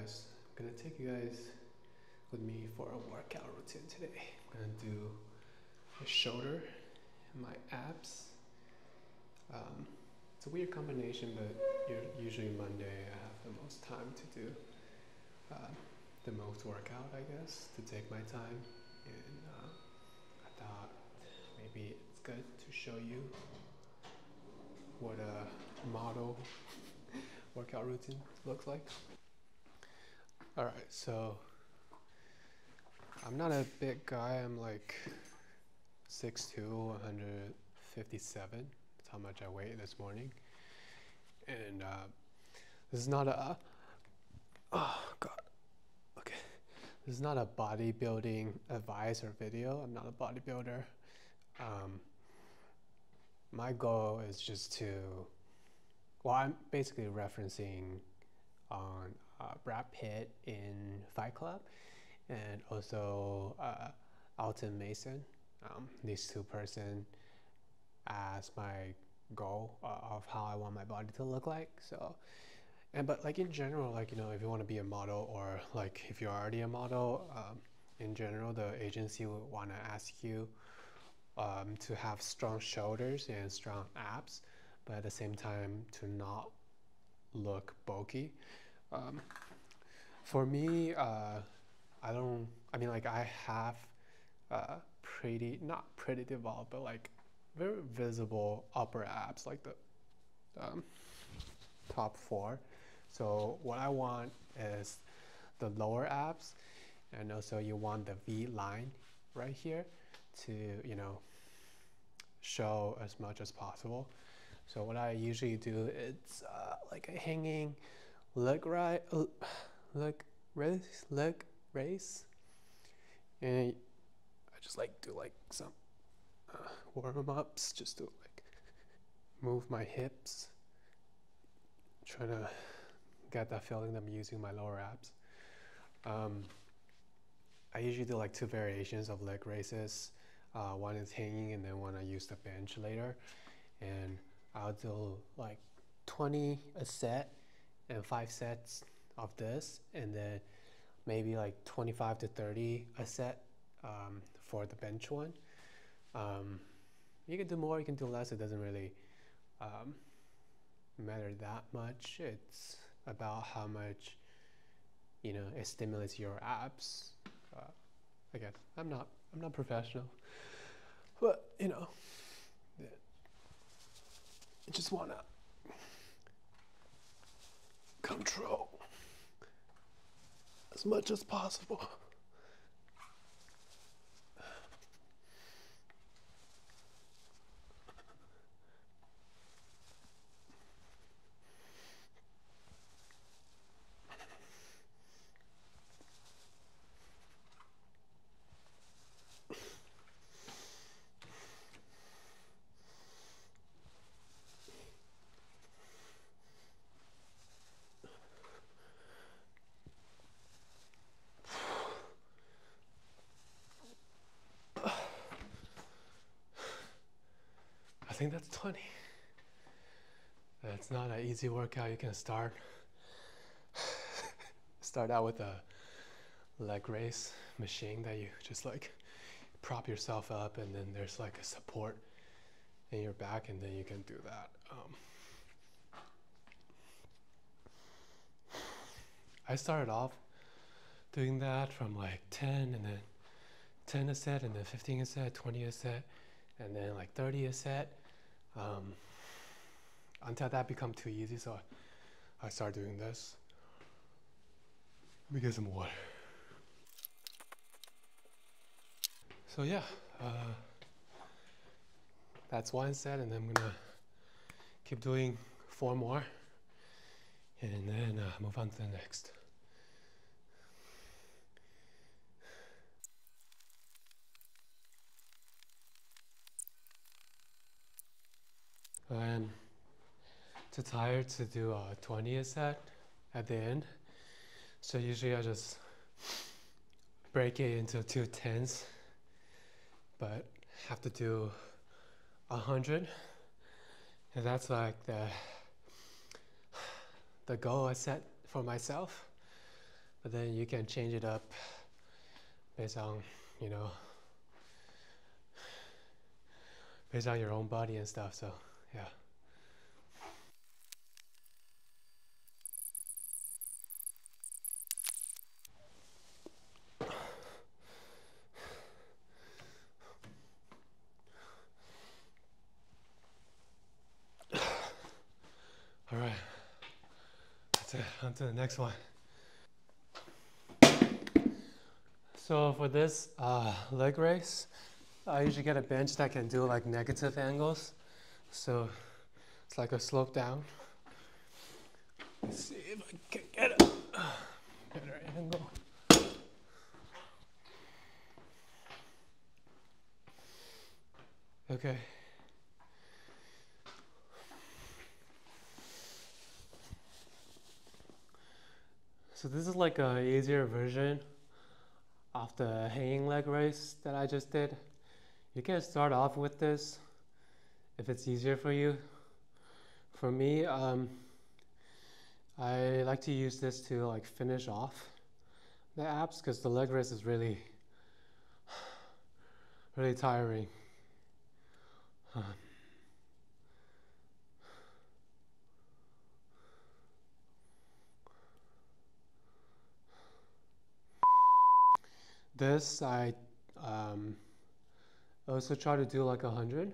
guys, I'm gonna take you guys with me for a workout routine today. I'm gonna do my shoulder and my abs. It's a weird combination, but usually Monday I have the most time to do the most workout, I guess, to take my time. And I thought maybe it's good to show you what a model workout routine looks like. Alright, so I'm not a big guy. I'm like 6'2", 157. That's how much I weighed this morning. And this is not a this is not a bodybuilding advice or video. I'm not a bodybuilder. My goal is just to, well, I'm basically referencing on Brad Pitt in Fight Club, and also Alton Mason. These two person as my goal of how I want my body to look like. So, but like in general, like, you know, if you want to be a model, or like if you're already a model, in general, the agency would want to ask you to have strong shoulders and strong abs, but at the same time to not look bulky. For me, I have not pretty developed, but like very visible upper abs, like the top 4. So what I want is the lower abs, and also you want the V line right here to, you know, show as much as possible. So what I usually do is like a hanging leg raise, and I just like do like some warm-ups just to like move my hips, trying to get that feeling that I'm using my lower abs. I usually do like 2 variations of leg raises. One is hanging, and then one I use the bench later. And I'll do like 20 a set and 5 sets of this, and then maybe like 25 to 30 a set for the bench one. You can do more, you can do less. It doesn't really matter that much. It's about how much, you know, it stimulates your abs. Again, I'm not professional, but you know, I just wanna control as much as possible. I think that's 20. It's not an easy workout. You can start out with a leg raise machine that you just like prop yourself up, and then there's like a support in your back, and then you can do that. I started off doing that from like 10, and then 10 a set, and then 15 a set, 20 a set, and then like 30 a set, until that become too easy. So I started doing this. Let me get some water. So yeah, that's 1 set, and then I'm gonna keep doing 4 more, and then move on to the next. I'm too tired to do 20 a set at the end, so usually I just break it into 2 10s, but have to do 100, and that's like the goal I set for myself. but then you can change it up based on, you know, based on your own body and stuff. So yeah. All right, that's it. On to the next one. So for this leg raise, I usually get a bench that can do like negative angles. So it's like a slope down. Let's see if I can get a better angle. Okay. So this is like a easier version of the hanging leg raise that I just did. You can start off with this if it's easier for you. For me, I like to use this to like finish off the abs because the leg raise is really tiring. This I also try to do like 100.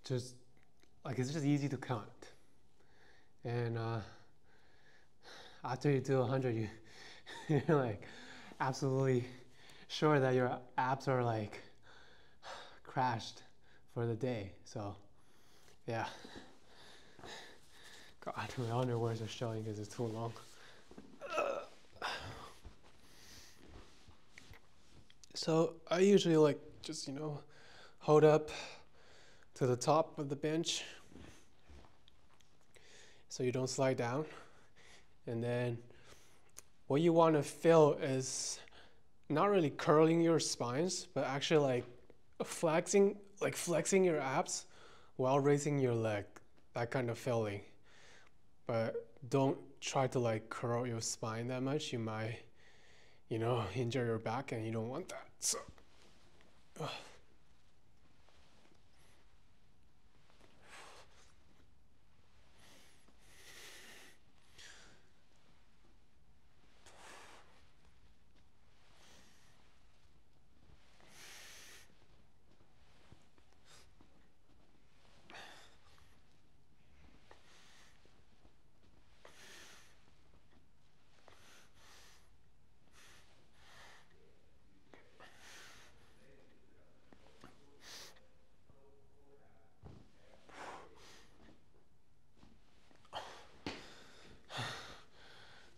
Just like it's just easy to count, and after you do 100, you're like absolutely sure that your abs are like crashed for the day. So yeah. God, my underwears are showing because it's too long. So I usually like just, you know, hold up to the top of the bench so you don't slide down. And then what you want to feel is not really curling your spines, but actually like flexing your abs while raising your leg. That kind of feeling. But don't try to like curl your spine that much. You might, you know, injure your back and you don't want that. So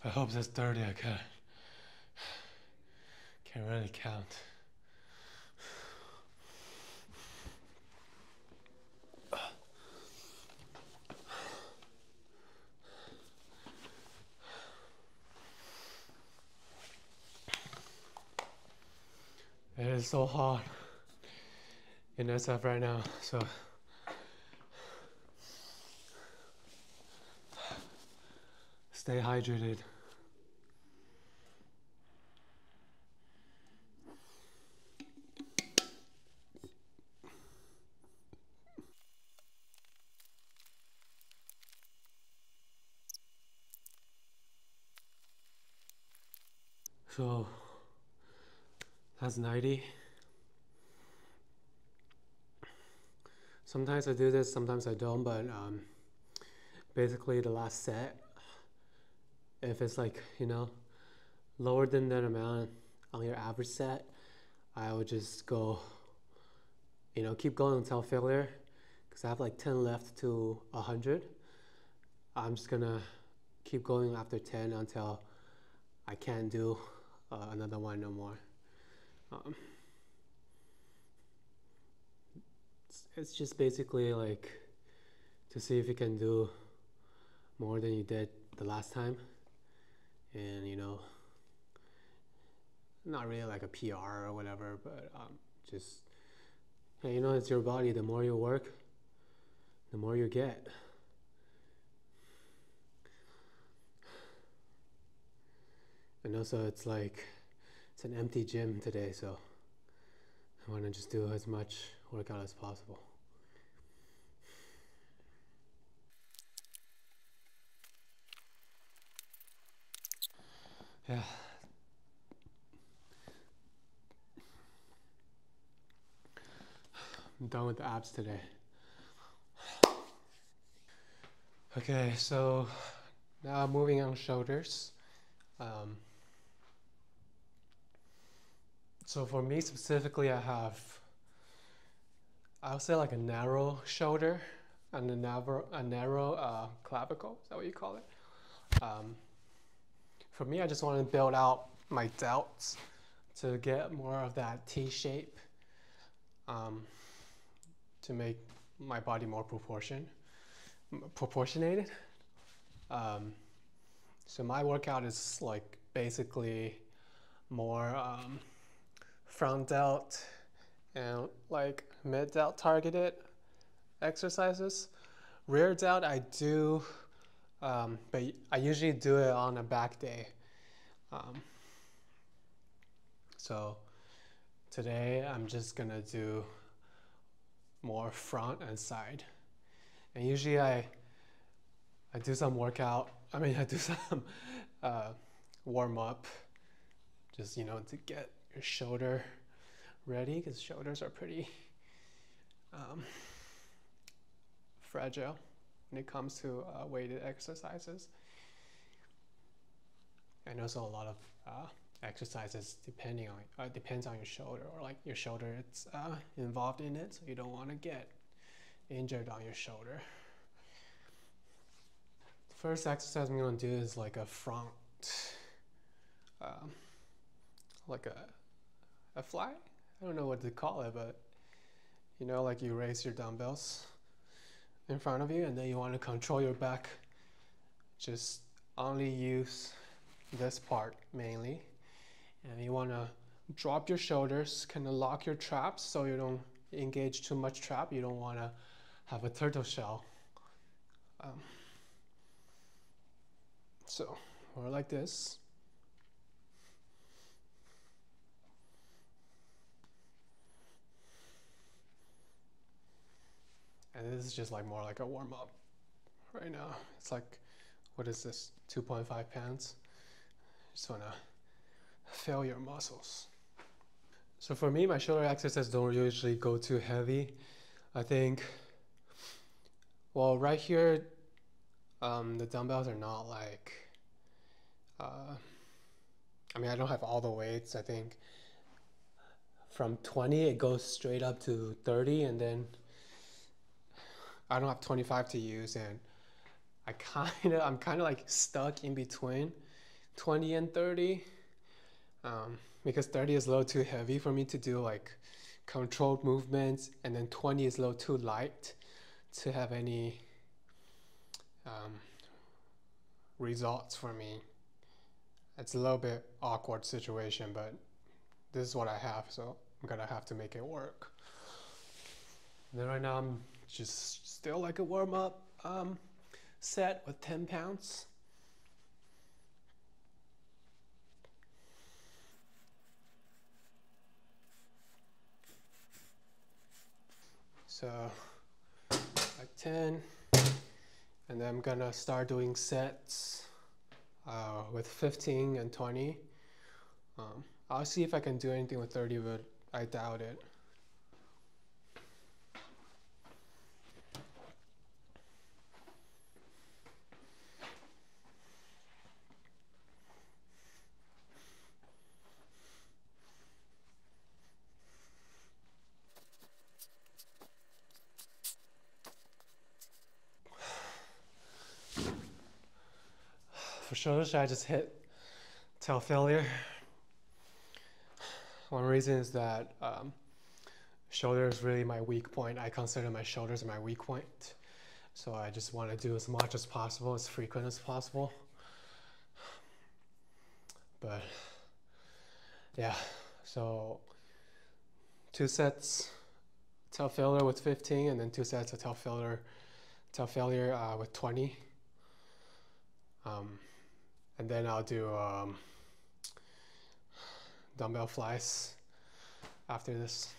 I hope that's 30. I can't really count. It is so hot in SF right now, so stay hydrated. So that's 90. Sometimes I do this, sometimes I don't, but basically the last set, if it's like, you know, lower than that amount on your average set, I would just go, you know, keep going until failure, because I have like 10 left to 100. I'm just gonna keep going after 10 until I can't do another one no more. It's just basically like to see if you can do more than you did the last time, and you know, not really like a PR or whatever, but just, yeah, you know, it's your body. The more you work, the more you get. And also it's an empty gym today, so I want to just do as much workout as possible. Yeah. I'm done with the abs today. Okay, so now moving on shoulders. So for me specifically, I would say like a narrow shoulder and a narrow clavicle. Is that what you call it? For me, I just want to build out my delts to get more of that T shape, to make my body more proportionated. So my workout is like basically more front delt and like mid delt targeted exercises. Rear delt I do, but I usually do it on a back day. So today I'm just gonna do more front and side. And usually I do some workout. I do some warm up, just to get your shoulder ready, because shoulders are pretty fragile when it comes to weighted exercises. And also a lot of exercises depends on your shoulder, or like your shoulder it's involved in it, so you don't want to get injured on your shoulder. The first exercise I'm going to do is like a front, like a fly. I don't know what to call it, but like you raise your dumbbells in front of you, and then you want to control your back. Just only use this part mainly, and you want to drop your shoulders, kind of lock your traps so you don't engage too much trap. You don't want to have a turtle shell. So or like this. And this is just like more like a warm up right now. It's like, what is this, 2.5 pounds? Just wanna fill your muscles. So for me, my shoulder exercises don't usually go too heavy. I think, well, right here, the dumbbells are not like, I don't have all the weights. I think from 20, it goes straight up to 30, and then I don't have 25 to use, and I'm kind of like stuck in between 20 and 30, because 30 is a little too heavy for me to do like controlled movements, and then 20 is a little too light to have any results for me. It's a little bit awkward situation, but this is what I have, so I'm gonna have to make it work. And then right now I'm just still like a warm-up set with 10 pounds. So like 10, and then I'm gonna start doing sets with 15 and 20. I'll see if I can do anything with 30, but I doubt it. For shoulders, I just hit tail failure. One reason is that shoulder is really my weak point. I consider my shoulders my weak point. So I just want to do as much as possible, as frequent as possible. But yeah, so 2 sets tail failure with 15, and then 2 sets of tail failure with 20. And then I'll do dumbbell flies after this.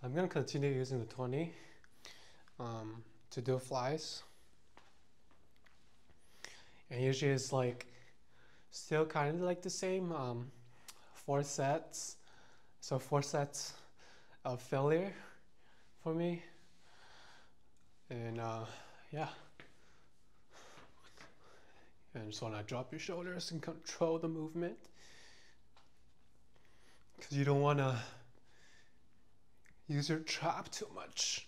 I'm gonna continue using the 20 to do flies. And usually it's like still kind of like the same 4 sets. So 4 sets of failure for me. And yeah. And just want to drop your shoulders and control the movement. Because you don't want to use your trap too much.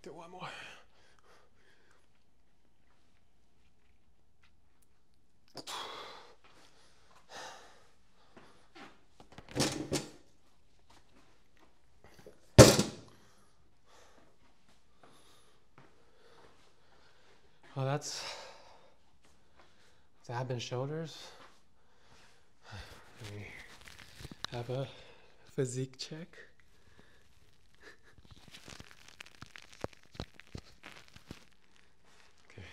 Do one more. Well, that's ab and shoulders. Let me have a physique check. Okay.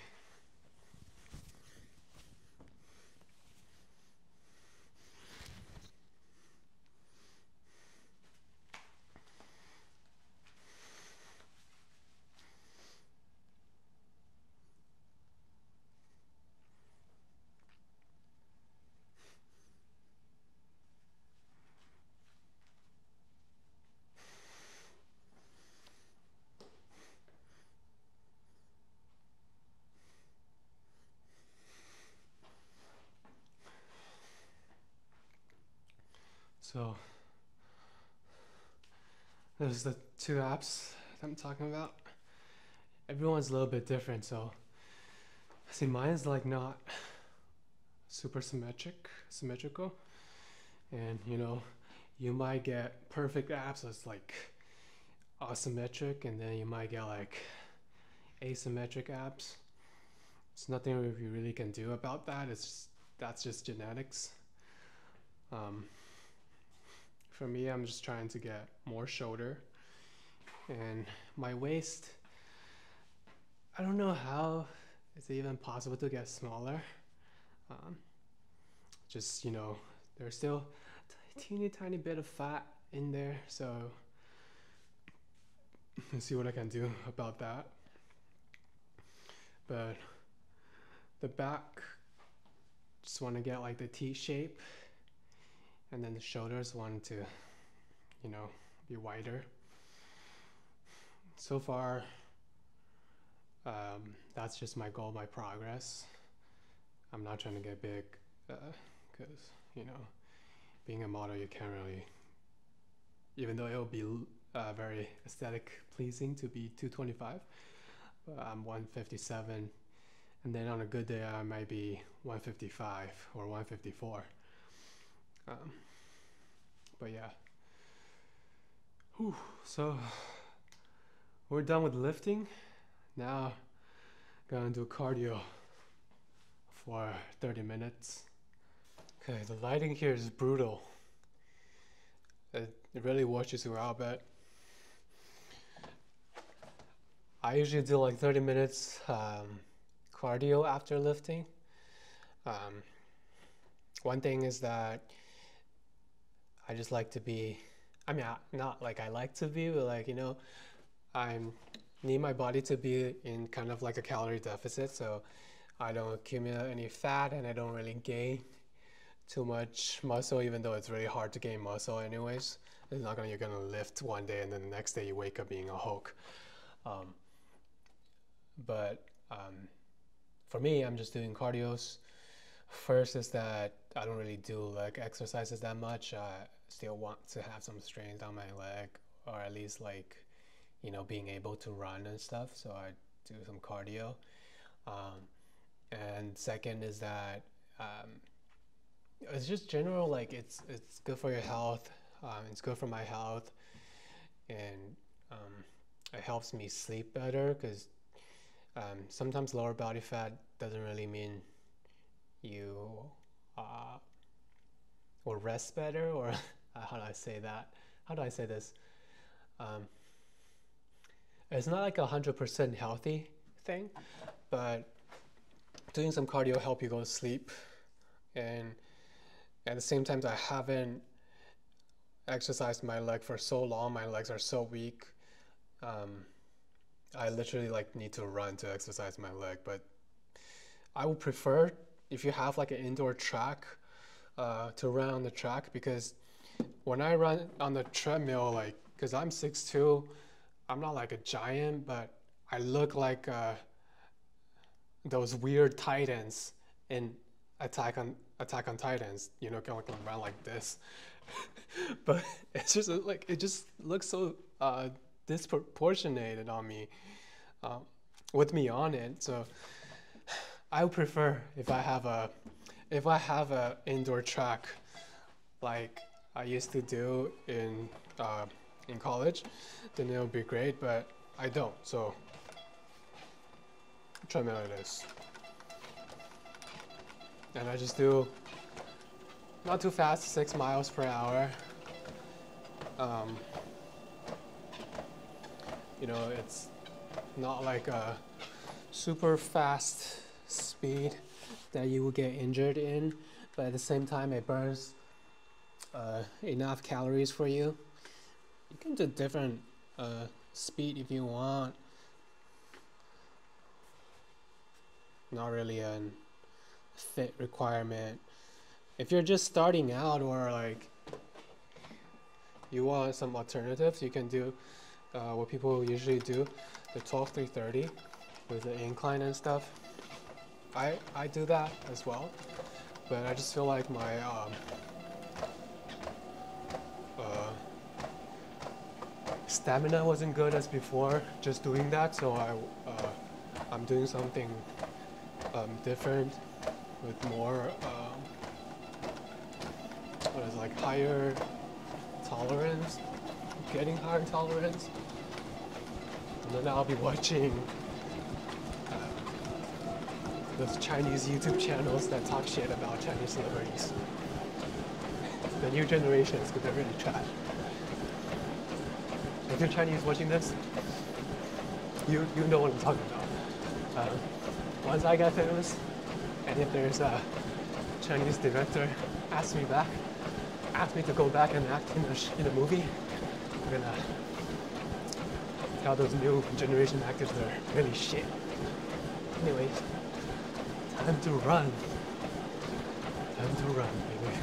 So there's the 2 apps that I'm talking about. Everyone's a little bit different, so see, mine's like not super symmetrical, and you know, you might get perfect abs that's like asymmetric, and then you might get like asymmetric abs. There's nothing you really can do about that. That's just genetics. For me, I'm just trying to get more shoulder, and my waist, I don't know how it's even possible to get smaller. Just, you know, there's still a teeny tiny bit of fat in there, so let's see what I can do about that. But the back, just want to get like the T shape, and then the shoulders want to, you know, be wider. So far, that's just my goal, my progress. I'm not trying to get big, because, you know, being a model, you can't really, even though it'll be very aesthetic pleasing to be 225, but I'm 157, and then on a good day I might be 155 or 154. But yeah. Whew. So we're done with lifting. Now gonna do cardio for 30 minutes. Okay, the lighting here is brutal. It really washes you out, but I usually do like 30 minutes cardio after lifting. One thing is that I just like to be, I mean, not like I like to be, but like, you know, I need my body to be in kind of like a calorie deficit, so I don't accumulate any fat and I don't really gain too much muscle, even though it's really hard to gain muscle anyways. It's not gonna, you're gonna lift one day and then the next day you wake up being a Hulk. But for me, I'm just doing cardios. First is that I don't really do like exercises that much. I still want to have some strains on my leg, or at least like, you know, being able to run and stuff. So I do some cardio. And second is that it's just general, like it's good for your health. It's good for my health. and it helps me sleep better, because sometimes lower body fat doesn't really mean you will rest better, or how do I say that? How do I say this? It's not like 100% healthy thing, but doing some cardio help you go to sleep. And at the same time, I haven't exercised my leg for so long. My legs are so weak. I literally like need to run to exercise my leg. But I would prefer if you have like an indoor track to run on the track, because when I run on the treadmill, like, because I'm 6'2", I'm not like a giant, but I look like those weird Titans in Attack on Titans, you know, going around like this. But it's just like, it just looks so disproportionate on me, with me on it. So I would prefer if I have a indoor track like I used to do in college, then it would be great. But I don't, so treadmill it is. And I just do not too fast, 6 miles per hour. You know, it's not like a super fast speed that you will get injured in, but at the same time it burns enough calories for you. You can do different speed if you want. Not really a fit requirement. If you're just starting out, or like you want some alternatives, you can do what people usually do, the 12-3-30 with the incline and stuff. I do that as well, but I just feel like my stamina wasn't good as before just doing that, so I'm doing something different with more what is like higher tolerance, getting higher tolerance. And then I'll be watching those Chinese YouTube channels that talk shit about Chinese celebrities. The new generation is gonna really trash. If you're Chinese watching this, you know what I'm talking about. Once I get famous, and if there's a Chinese director asks me to go back and act in a movie, I'm gonna tell those new generation actors they're really shit. Anyways, time to run. Time to run, baby.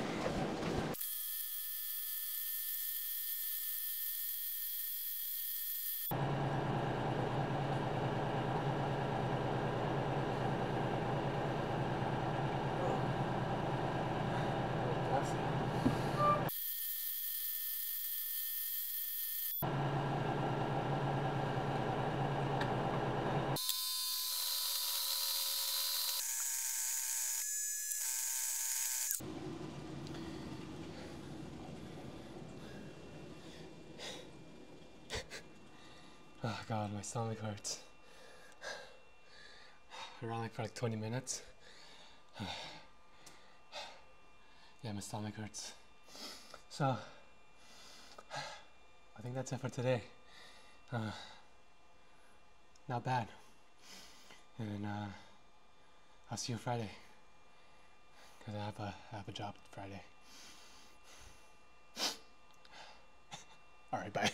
Oh god, my stomach hurts. I ran for like 20 minutes. Yeah, my stomach hurts. So, I think that's it for today. Not bad. And I'll see you Friday, because I have a job Friday. Alright, bye.